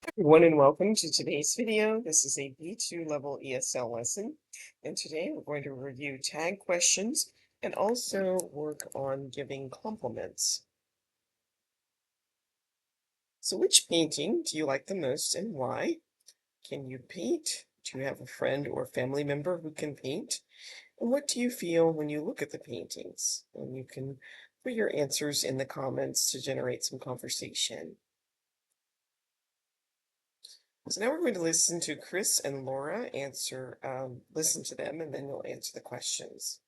Everyone, and welcome to today's video. This is a B2 level ESL lesson, and today we're going to review tag questions and also work on giving compliments. So which painting do you like the most and why? Can you paint? Do you have a friend or family member who can paint? And what do you feel when you look at the paintings? And you can put your answers in the comments to generate some conversation. So now we're going to listen to Chris and Laura listen to them, and then you'll answer the questions.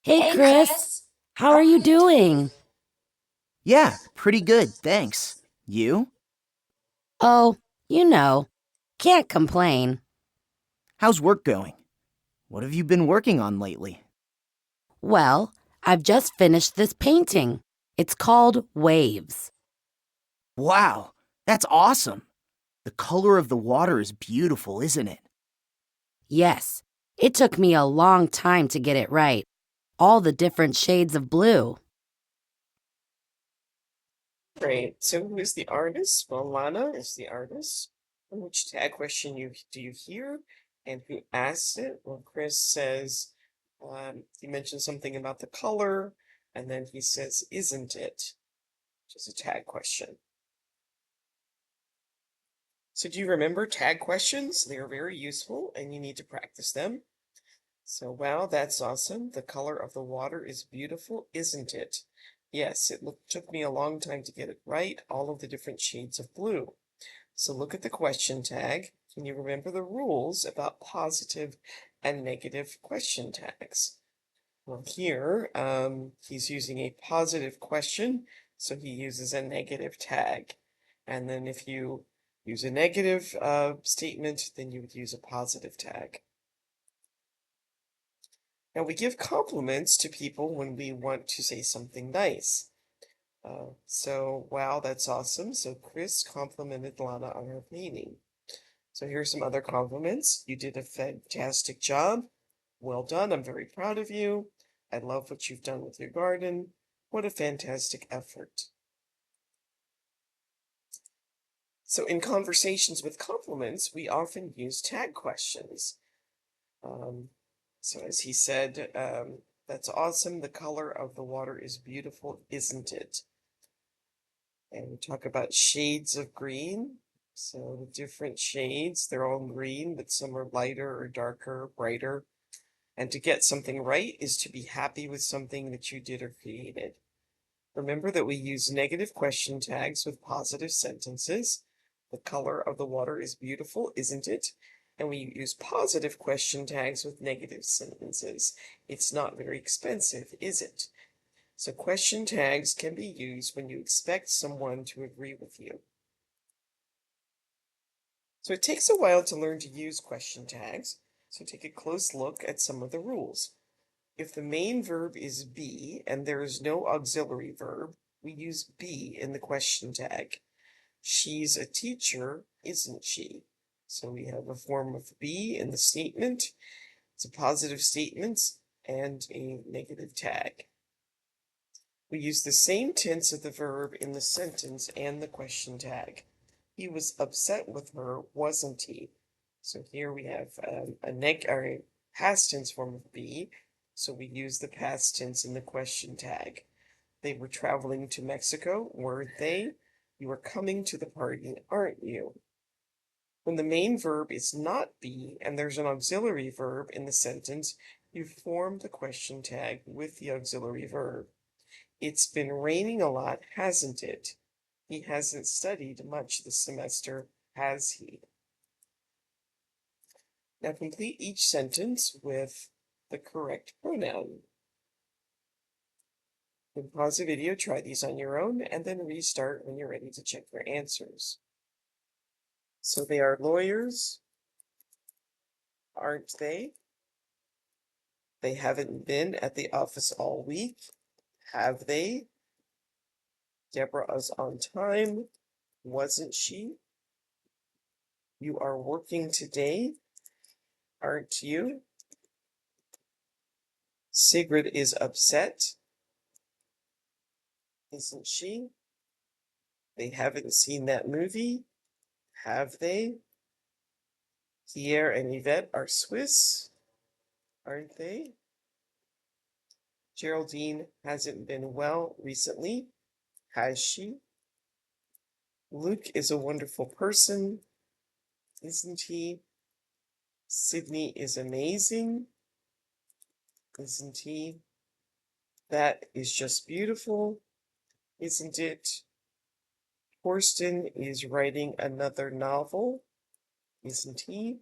Hey, Hey, Chris. Chris. How How are are you you doing? doing? Yeah, pretty good, thanks. You? Oh, you know, can't complain. How's work going? What have you been working on lately? Well, I've just finished this painting. It's called Waves. Wow, that's awesome. The color of the water is beautiful, isn't it? Yes, it took me a long time to get it right. All the different shades of blue. Great. So who is the artist? Well, Lana is the artist. And which tag question do you hear? And who asked it? Well, Chris says he mentioned something about the color, and then he says, "Isn't it?" Which is a tag question. So do you remember tag questions? They are very useful, and you need to practice them. So, wow, that's awesome. The color of the water is beautiful, isn't it? Yes, took me a long time to get it right, all of the different shades of blue. So look at the question tag. Can you remember the rules about positive and negative question tags? Well, here, he's using a positive question, so he uses a negative tag. And then if you use a negative statement, then you would use a positive tag. Now, we give compliments to people when we want to say something nice. Wow, that's awesome. So Chris complimented Lana on her painting. So here's some other compliments. You did a fantastic job. Well done. I'm very proud of you. I love what you've done with your garden. What a fantastic effort. So in conversations with compliments, we often use tag questions. Um, So as he said, that's awesome. The color of the water is beautiful, isn't it? And we talk about shades of green. So the different shades, they're all green, but some are lighter or darker, brighter. And to get something right is to be happy with something that you did or created. Remember that we use negative question tags with positive sentences. The color of the water is beautiful, isn't it? And we use positive question tags with negative sentences. It's not very expensive, is it? So question tags can be used when you expect someone to agree with you. So it takes a while to learn to use question tags, so take a close look at some of the rules. If the main verb is be and there is no auxiliary verb, we use be in the question tag. She's a teacher, isn't she? So we have a form of be in the statement. It's a positive statement and a negative tag. We use the same tense of the verb in the sentence and the question tag. He was upset with her, wasn't he? So here we have a past tense form of be, so we use the past tense in the question tag. They were traveling to Mexico, weren't they? You are coming to the party, aren't you? When the main verb is not be and there's an auxiliary verb in the sentence, you form the question tag with the auxiliary verb. It's been raining a lot, hasn't it? He hasn't studied much this semester, has he? Now complete each sentence with the correct pronoun. Then pause the video, try these on your own, and then restart when you're ready to check your answers. So they are lawyers, aren't they? They haven't been at the office all week, have they? Deborah is on time, wasn't she? You are working today, aren't you? Sigrid is upset, isn't she? They haven't seen that movie, have they? Pierre and Yvette are Swiss, aren't they? Geraldine hasn't been well recently, has she? Luke is a wonderful person, isn't he? Sydney is amazing, isn't he? That is just beautiful, isn't it? Torsten is writing another novel, isn't he?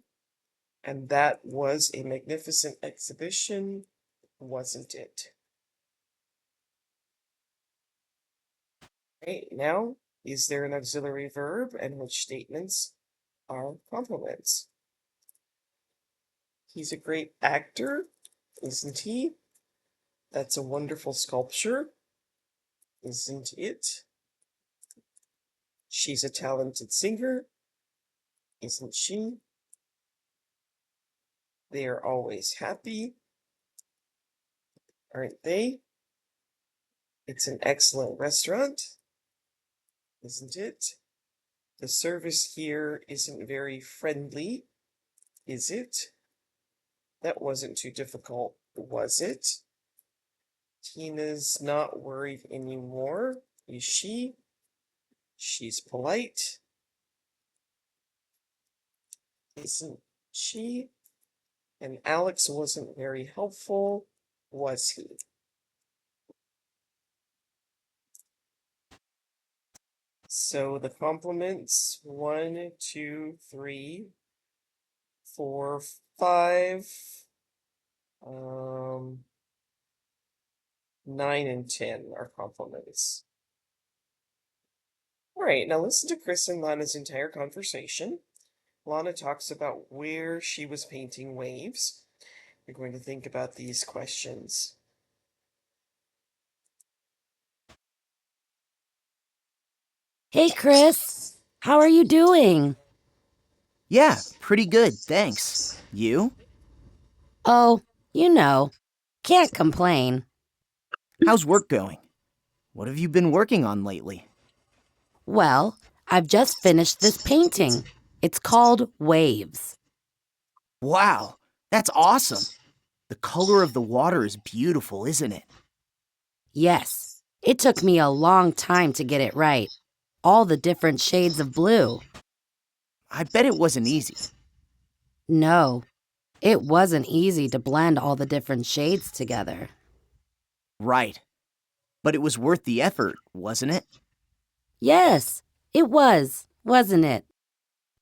And that was a magnificent exhibition, wasn't it? Right, now, is there an auxiliary verb and which statements are complements? He's a great actor, isn't he? That's a wonderful sculpture, isn't it? She's a talented singer, isn't she? They are always happy, aren't they? It's an excellent restaurant, isn't it? The service here isn't very friendly, is it? That wasn't too difficult, was it? Tina's not worried anymore, is she? She's polite, isn't she? And Alex wasn't very helpful, was he? So the compliments 1, 2, 3, 4, 5, 9, and 10 are compliments. All right, now listen to Chris and Lana's entire conversation. Lana talks about where she was painting waves. You're going to think about these questions. Hey, Chris. How are you doing? Yeah, pretty good, thanks. You? Oh, can't complain. How's work going? What have you been working on lately? Well, I've just finished this painting. It's called Waves. Wow, that's awesome. The color of the water is beautiful, isn't it? Yes, it took me a long time to get it right. All the different shades of blue. I bet it wasn't easy. No, it wasn't easy to blend all the different shades together. Right. But it was worth the effort, wasn't it? Yes, it was, wasn't it?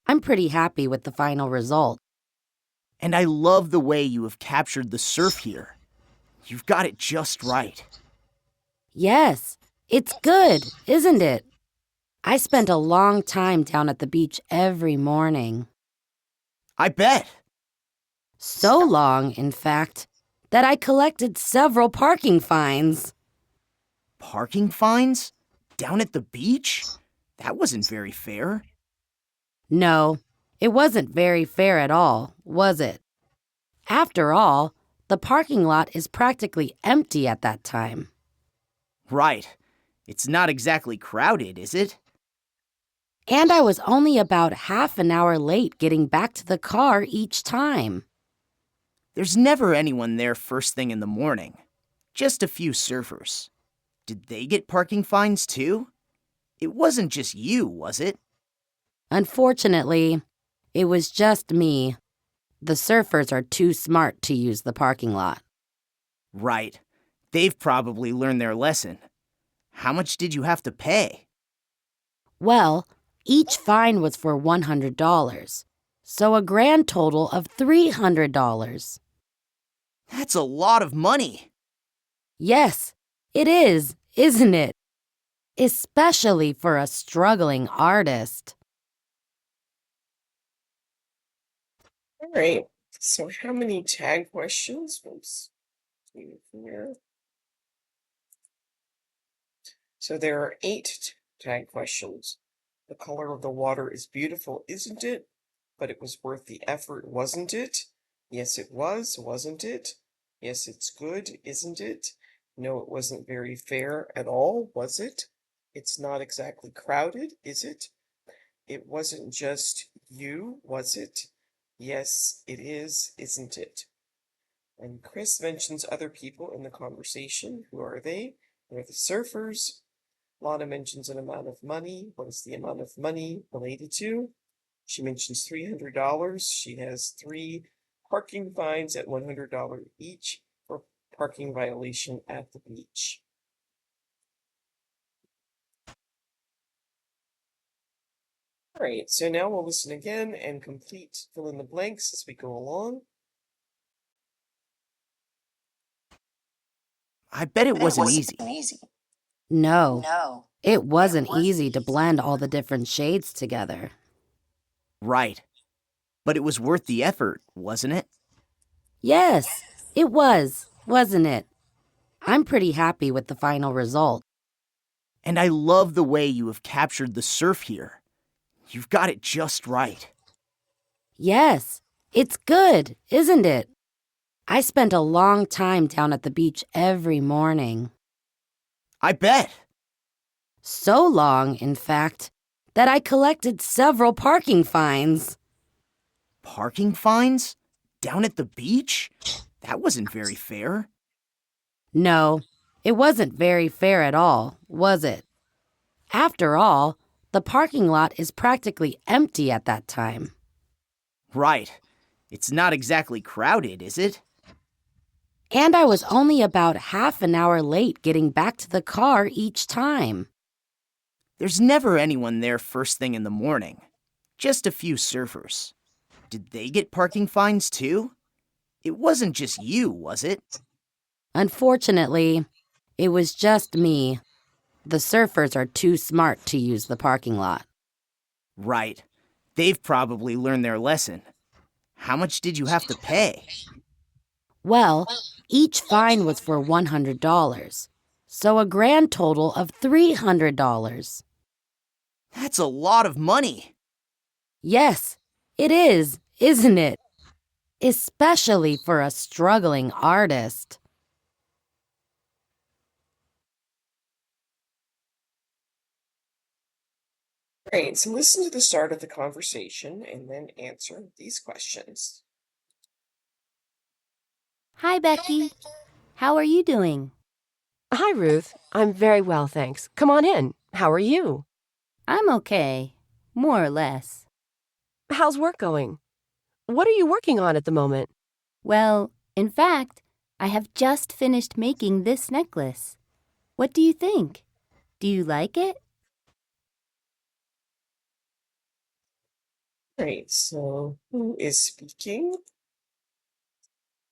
I'm pretty happy with the final result. And I love the way you have captured the surf here. You've got it just right. Yes, it's good, isn't it? I spent a long time down at the beach every morning. I bet. So long, in fact, that I collected several parking fines. Parking fines? Down at the beach? That wasn't very fair. No, it wasn't very fair at all, was it? After all, the parking lot is practically empty at that time. Right. It's not exactly crowded, is it? And I was only about half an hour late getting back to the car each time. There's never anyone there first thing in the morning. Just a few surfers. Did they get parking fines too? It wasn't just you, was it? Unfortunately, it was just me. The surfers are too smart to use the parking lot. Right. They've probably learned their lesson. How much did you have to pay? Well, each fine was for $100, so a grand total of $300. That's a lot of money. Yes, it is, isn't it? Especially for a struggling artist. All right, so how many tag questions? Oops. Here. So there are 8 tag questions. The color of the water is beautiful, isn't it? But it was worth the effort, wasn't it? Yes, it was, wasn't it? Yes, it's good, isn't it? No, it wasn't very fair at all, was it? It's not exactly crowded, is it? It wasn't just you, was it? Yes, it is, isn't it? And Chris mentions other people in the conversation. Who are they? They're the surfers. Lana mentions an amount of money. What is the amount of money related to? She mentions $300. She has 3 parking fines at $100 each for parking violation at the beach. All right, so now we'll listen again and fill in the blanks as we go along. I bet it wasn't easy. No, it wasn't easy to blend all the different shades together. Right. But it was worth the effort, wasn't it? Yes, it was, wasn't it? I'm pretty happy with the final result. And I love the way you have captured the surf here. You've got it just right. Yes, it's good, isn't it? I spent a long time down at the beach every morning. I bet. So long, in fact, that I collected several parking fines. Parking fines? Down at the beach? That wasn't very fair. No, it wasn't very fair at all, was it? After all, the parking lot is practically empty at that time. Right. It's not exactly crowded, is it? And I was only about half an hour late getting back to the car each time. There's never anyone there first thing in the morning. Just a few surfers. Did they get parking fines too? It wasn't just you, was it? Unfortunately, it was just me. The surfers are too smart to use the parking lot. Right. They've probably learned their lesson. How much did you have to pay? Well, each fine was for $100, so a grand total of $300. That's a lot of money. Yes, it is, isn't it? Especially for a struggling artist. Great, so listen to the start of the conversation and then answer these questions. Hi, Becky. How are you doing? Hi, Ruth. I'm very well, thanks. Come on in. How are you? I'm okay, more or less. How's work going? What are you working on at the moment? Well, in fact, I have just finished making this necklace. What do you think? Do you like it? Great, so who is speaking?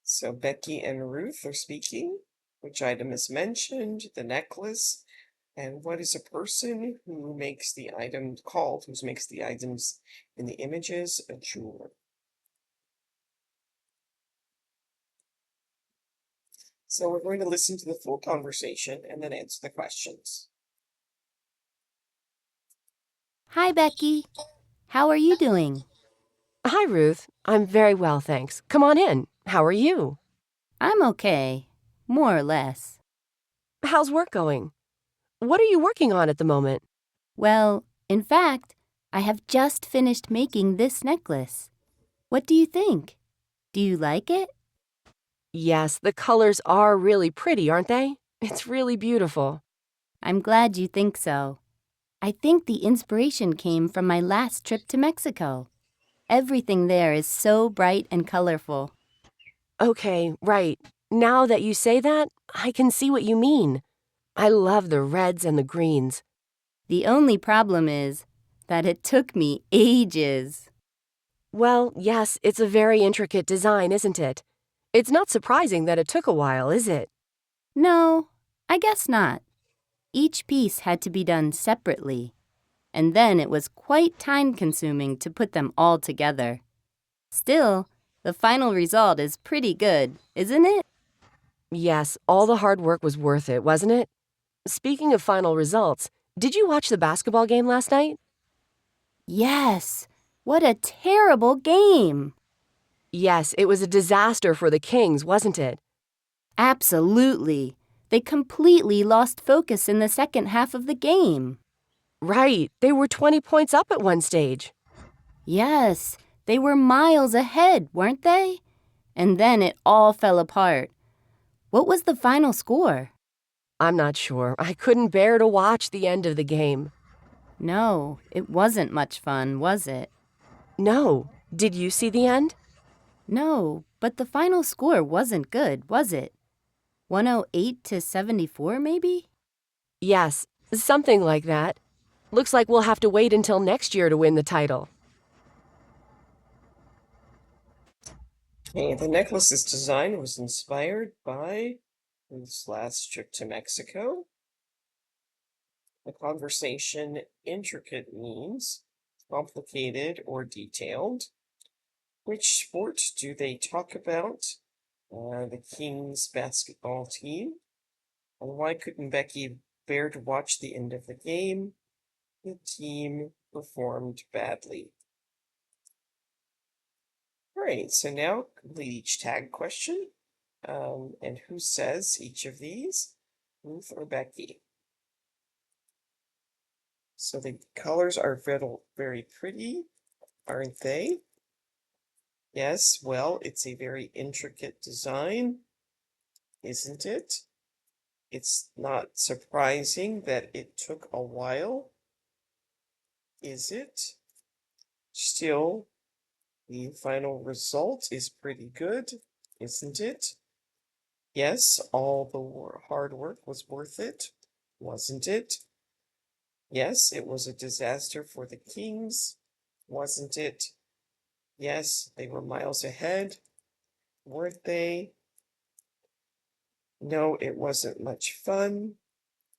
So Becky and Ruth are speaking. Which item is mentioned? The necklace. And what is a person who makes the item called, who makes the items in the images? A jeweler. So we're going to listen to the full conversation and then answer the questions. Hi, Becky. How are you doing? Hi, Ruth. I'm very well, thanks. Come on in. How are you? I'm okay, more or less. How's work going? What are you working on at the moment? Well, in fact, I have just finished making this necklace. What do you think? Do you like it? Yes, the colors are really pretty, aren't they? It's really beautiful. I'm glad you think so. I think the inspiration came from my last trip to Mexico. Everything there is so bright and colorful. Okay, right. Now that you say that, I can see what you mean. I love the reds and the greens. The only problem is that it took me ages. Well, yes, it's a very intricate design, isn't it? It's not surprising that it took a while, is it? No, I guess not. Each piece had to be done separately, and then it was quite time-consuming to put them all together. Still, the final result is pretty good, isn't it? Yes, all the hard work was worth it, wasn't it? Speaking of final results, did you watch the basketball game last night? Yes, what a terrible game! Yes, it was a disaster for the Kings, wasn't it? Absolutely. They completely lost focus in the second half of the game. Right, they were 20 points up at one stage. Yes, they were miles ahead, weren't they? And then it all fell apart. What was the final score? I'm not sure. I couldn't bear to watch the end of the game. No, it wasn't much fun, was it? No. Did you see the end? No, but the final score wasn't good, was it? 108 to 74, maybe? Yes, something like that. Looks like we'll have to wait until next year to win the title. Okay, the necklace's design was inspired by his last trip to Mexico. The conversation intricate means complicated or detailed. Which sport do they talk about? The Kings basketball team. And why couldn't Becky bear to watch the end of the game? The team performed badly. All right, so now complete each tag question. And who says each of these? Ruth or Becky? So the colors are very pretty, aren't they? Yes, well, it's a very intricate design, isn't it? It's not surprising that it took a while, is it? Still, the final result is pretty good, isn't it? Yes, all the hard work was worth it, wasn't it? Yes, it was a disaster for the Kings, wasn't it? Yes, they were miles ahead, weren't they? No, it wasn't much fun,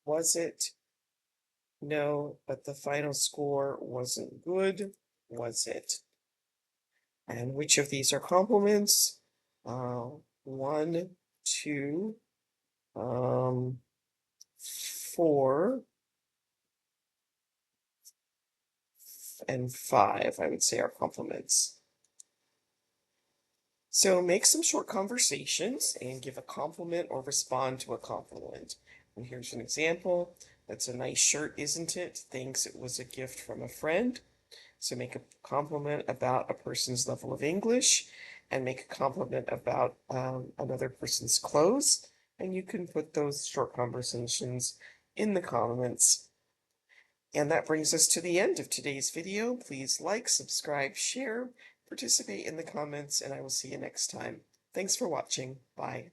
was it? No, but the final score wasn't good, was it? And which of these are compliments? 1, 2, 4, and 5, I would say, are compliments. So make some short conversations and give a compliment or respond to a compliment. And here's an example. That's a nice shirt, isn't it? Thinks it was a gift from a friend. So make a compliment about a person's level of English and make a compliment about another person's clothes. And you can put those short conversations in the comments. And that brings us to the end of today's video. Please like, subscribe, share, participate in the comments, and I will see you next time. Thanks for watching. Bye.